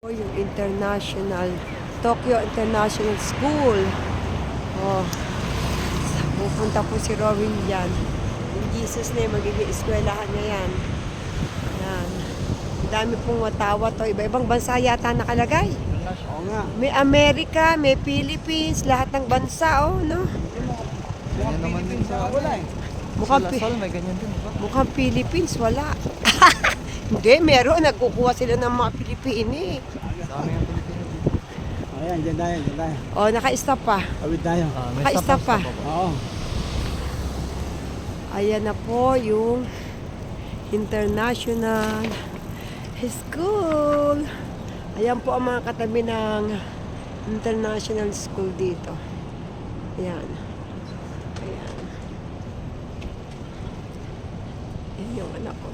O, yung International, Tokyo International School. Oh, pupunta po si Robin dyan. In Jesus name, magiging eskwelahan niya yan. Yan. Ang dami pong watawa to. Iba-ibang bansa yata nakalagay. Oo nga. May Amerika, may Philippines, lahat ng bansa, oh, no? Ganyan naman din sa wala eh. Mukhang, Sa Lasal may ganyan din, diba? mukhang Philippines, wala. Hindi, meron. Nagkukuha sila ng mga Pilipini. Sa amin ang Pilipino dito. Ayan, dyan tayo, dyan tayo. Oh, naka-stop pa. Awit tayo. May Naka-stop pa. Oo. Ayan na po yung International School. Ayan po ang mga katabi ng International School dito. Ayan. Ayan. Ayan yung anak ko.